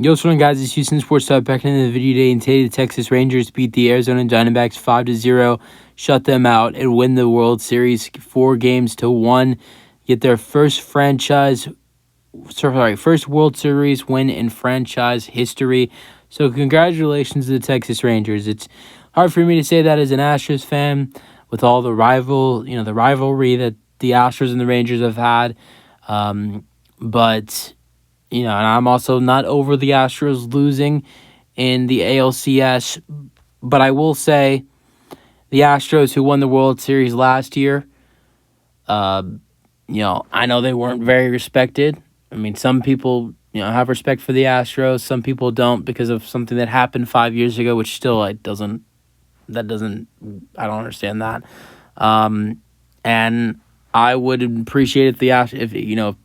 Yo, what's going on, guys? It's Houston Sports Talk back into the video today. And today, the Texas Rangers beat the Arizona Diamondbacks 5-0, shut them out, and win the World Series 4-1. Get their first first World Series win in franchise history. So, congratulations to the Texas Rangers. It's hard for me to say that as an Astros fan, with all the rivalry that the Astros and the Rangers have had. But and I'm also not over the Astros losing in the ALCS. But I will say the Astros, who won the World Series last year, I know they weren't very respected. I mean, some people, have respect for the Astros. Some people don't because of something that happened 5 years ago, which still I don't understand that. And I would appreciate if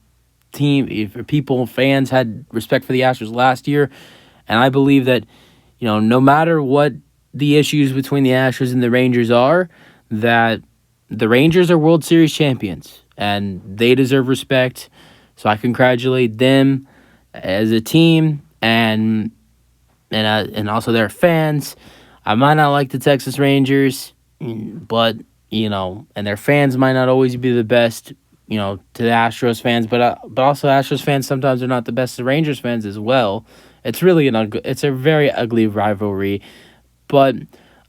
people, fans had respect for the Astros last year. And I believe that, no matter what the issues between the Astros and the Rangers are, that the Rangers are World Series champions and they deserve respect. So I congratulate them as a team and also their fans. I might not like the Texas Rangers, but, and their fans might not always be the best, to the Astros fans, but also Astros fans sometimes are not the best to Rangers fans as well. It's really it's a very ugly rivalry, but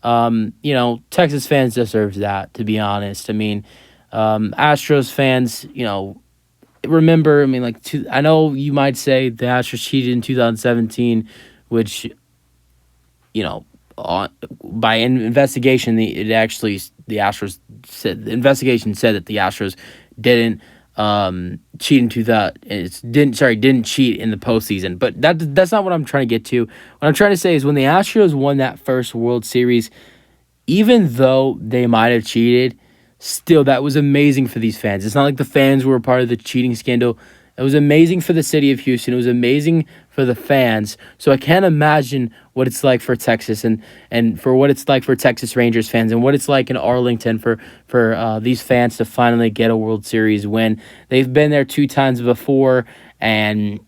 Texas fans deserve that, to be honest. I mean, Astros fans, remember. I mean, I know you might say the Astros cheated in 2017, which, by investigation, the Astros said the investigation said that the Astros didn't cheat in didn't cheat in the postseason. But that's not what I'm trying to get to. What I'm trying to say is when the Astros won that first World Series, even though they might have cheated, still that was amazing for these fans. It's not like the fans were a part of the cheating scandal. It was amazing for the city of Houston. It was amazing for the fans. So I can't imagine what it's like for Texas and for what it's like for Texas Rangers fans and what it's like in Arlington for these fans to finally get a World Series win. They've been there 2 times before and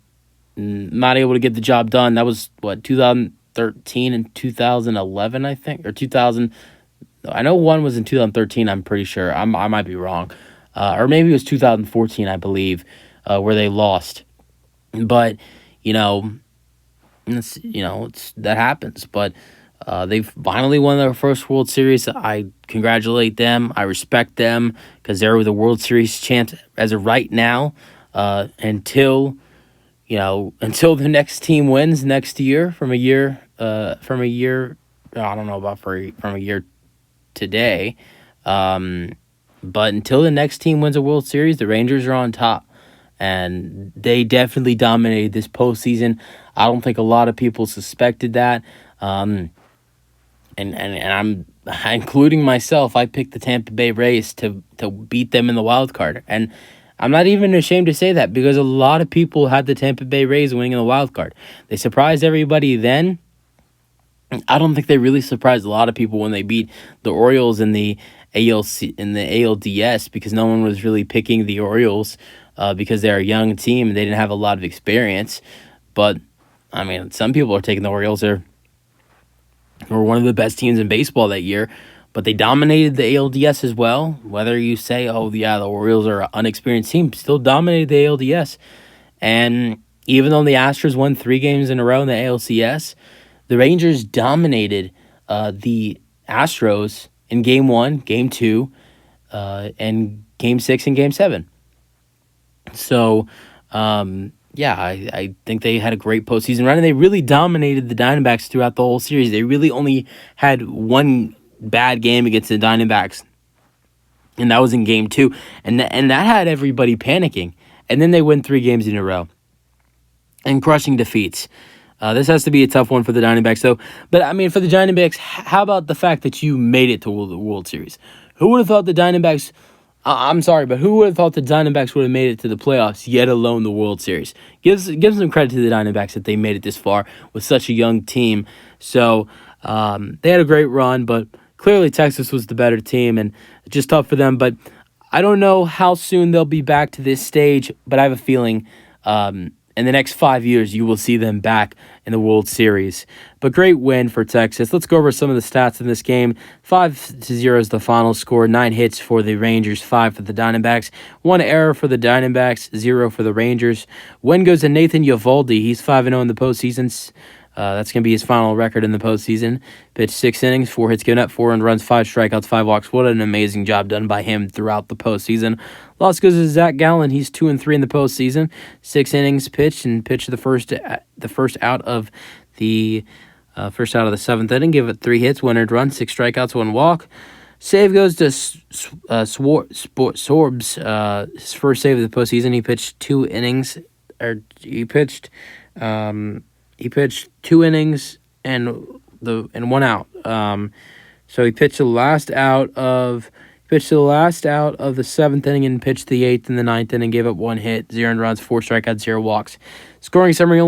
not able to get the job done. That was, 2013 and 2011, I think, or 2000. I know one was in 2013, I'm pretty sure. I might be wrong. Or maybe it was 2014, I believe, where they lost. But, that happens. But they've finally won their first World Series. I congratulate them. I respect them because they're the World Series champs as of right now. Until the next team wins next year from a year. I don't know about from a year today. But until the next team wins a World Series, the Rangers are on top. And they definitely dominated this postseason. I don't think a lot of people suspected that. And I'm including myself. I picked the Tampa Bay Rays to beat them in the wild card. And I'm not even ashamed to say that because a lot of people had the Tampa Bay Rays winning in the wild card. They surprised everybody then. I don't think they really surprised a lot of people when they beat the Orioles in the ALDS because no one was really picking the Orioles because they're a young team and they didn't have a lot of experience. But, I mean, some people are taking the Orioles. They were one of the best teams in baseball that year. But they dominated the ALDS as well. Whether you say, the Orioles are an unexperienced team, still dominated the ALDS. And even though the Astros won 3 games in a row in the ALCS, the Rangers dominated the Astros in Game 1, Game 2, and Game 6 and Game 7. So, I think they had a great postseason run, and they really dominated the Diamondbacks throughout the whole series. They really only had one bad game against the Diamondbacks, and that was in Game 2, and that had everybody panicking. And then they win 3 games in a row and crushing defeats. This has to be a tough one for the Diamondbacks, though. But, I mean, for the Diamondbacks, how about the fact that you made it to the World Series? Who would have thought the Diamondbacks... I'm sorry, but who would have thought the Diamondbacks would have made it to the playoffs, yet alone the World Series? Give some credit to the Diamondbacks that they made it this far with such a young team. So, they had a great run, but clearly Texas was the better team, and it's just tough for them. But I don't know how soon they'll be back to this stage, but I have a feeling... in the next 5 years, you will see them back in the World Series. But great win for Texas. Let's go over some of the stats in this game. 5-0 is the final score. 9 hits for the Rangers, 5 for the Diamondbacks. 1 error for the Diamondbacks, 0 for the Rangers. Win goes to Nathan Eovaldi. He's 5-0 in the postseason. That's going to be his final record in the postseason. Pitched 6 innings, 4 hits given up, 4 earned runs, 5 strikeouts, 5 walks. What an amazing job done by him throughout the postseason. Loss goes to Zach Gallen. He's 2-3 in the postseason. 6 innings pitched and pitched the first out of the 7th inning. Give it 3 hits, 1 earned run, 6 strikeouts, 1 walk. Save goes to Sorbs. His first save of the postseason. He pitched 2 innings. He pitched 2 innings and 1 out. So he pitched the last out of the 7th inning and pitched the 8th and the 9th inning. Gave up 1 hit, 0 earned runs, 4 strikeouts, 0 walks. Scoring summary: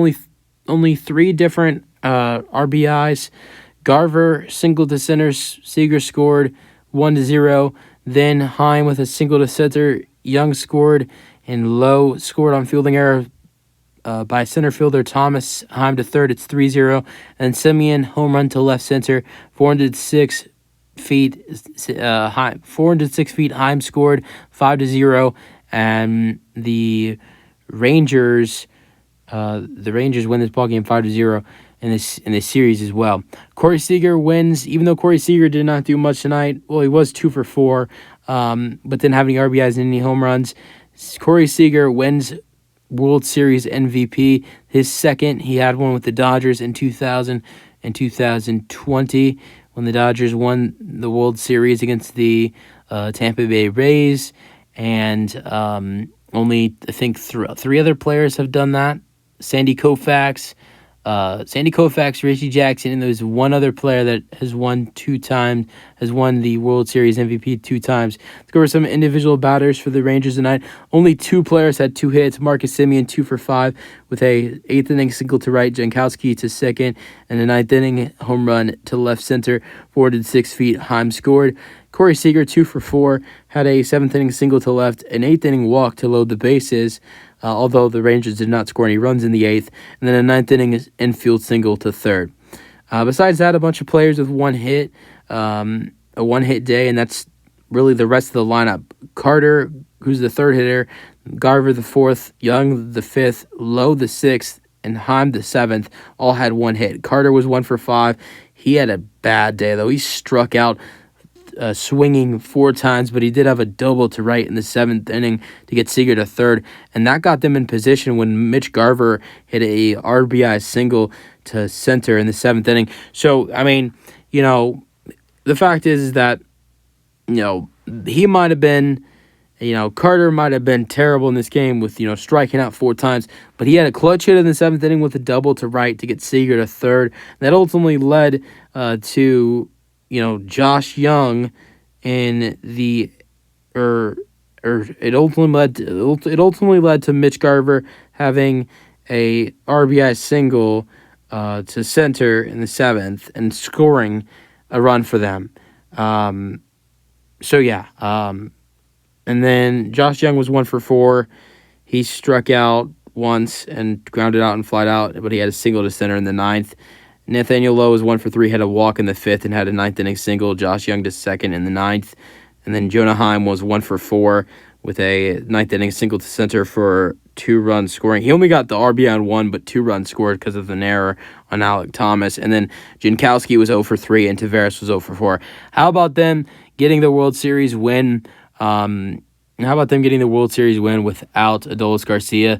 only 3 different RBIs. Garver single to center. Seager scored 1-0. Then Heim with a single to center. Young scored, and Lowe scored on fielding error by center fielder Thomas. Heim to third, it's 3-0. And Semien home run to left center, 406 feet. 406 feet. Heim scored 5-0, and the Rangers win this ballgame 5-0 in this series as well. Corey Seager wins, even though Corey Seager did not do much tonight. Well, he was 2 for 4, but didn't have any RBIs and any home runs. Corey Seager wins World Series MVP. His second, he had one with the Dodgers in 2000 and 2020 when the Dodgers won the World Series against the Tampa Bay Rays. And only, I think, 3 other players have done that. Sandy Koufax, Reggie Jackson, and there's one other player that has won the World Series MVP 2 times. Let's go over some individual batters for the Rangers tonight. Only 2 players had 2 hits. Marcus Semien 2 for 5 with a 8th inning single to right, Jankowski to second, and a 9th inning home run to left center, 406 feet. Heim scored. Corey Seager 2 for 4 had a 7th inning single to left, an 8th inning walk to load the bases. Although the Rangers did not score any runs in the 8th, and then a 9th inning infield single to third. Besides that, a bunch of players with 1 hit, a 1-hit day, and that's really the rest of the lineup. Carter, who's the 3rd hitter, Garver the 4th, Young the 5th, Lowe the 6th, and Heim the 7th, all had 1 hit. Carter was 1 for 5. He had a bad day, though. He struck out swinging 4 times, but he did have a double to right in the 7th inning to get Seager to third, and that got them in position when Mitch Garver hit a RBI single to center in the 7th inning. So, I mean, the fact is that, he might have been, Carter might have been terrible in this game with, striking out 4 times, but he had a clutch hit in the 7th inning with a double to right to get Seager to third. That ultimately led to Josh Young in the it ultimately led to Mitch Garver having a RBI single to center in the 7th and scoring a run for them. And then Josh Young was 1 for 4. He struck out once and grounded out and flied out, but he had a single to center in the 9th. Nathaniel Lowe was 1 for 3, had a walk in the 5th, and had a 9th inning single. Josh Young to second in the 9th. And then Jonah Heim was 1 for 4 with a 9th inning single to center for 2 runs scoring. He only got the RBI on 1, but 2 runs scored because of an error on Alec Thomas. And then Jankowski was 0 for 3, and Tavares was 0 for 4. How about them getting the World Series win? Without Adolis Garcia?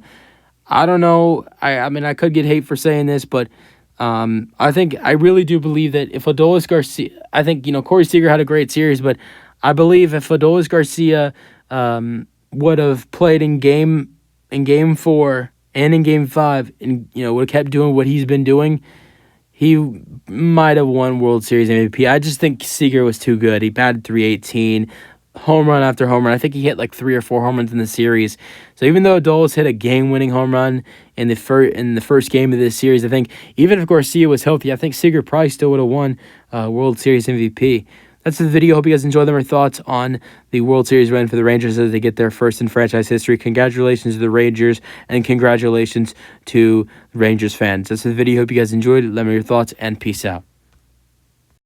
I don't know. I mean, I could get hate for saying this, but I really do believe that if Adolis Garcia, I think, Corey Seager had a great series, but I believe if Adolis Garcia would have played in game 4 and in game 5 and, would have kept doing what he's been doing, he might have won World Series MVP. I just think Seager was too good. He batted .318, home run after home run. I think he hit like 3 or 4 home runs in the series. So even though Adolis hit a game-winning home run in the first game of this series, I think even if Garcia was healthy, I think Seager probably still would have won World Series MVP. that's the video. Hope you guys enjoy them. Our thoughts on the World Series win for the Rangers as they get their first in franchise history. Congratulations to the Rangers, and congratulations to Rangers fans. That's the video. Hope you guys enjoyed it. Let me know your thoughts, and peace out.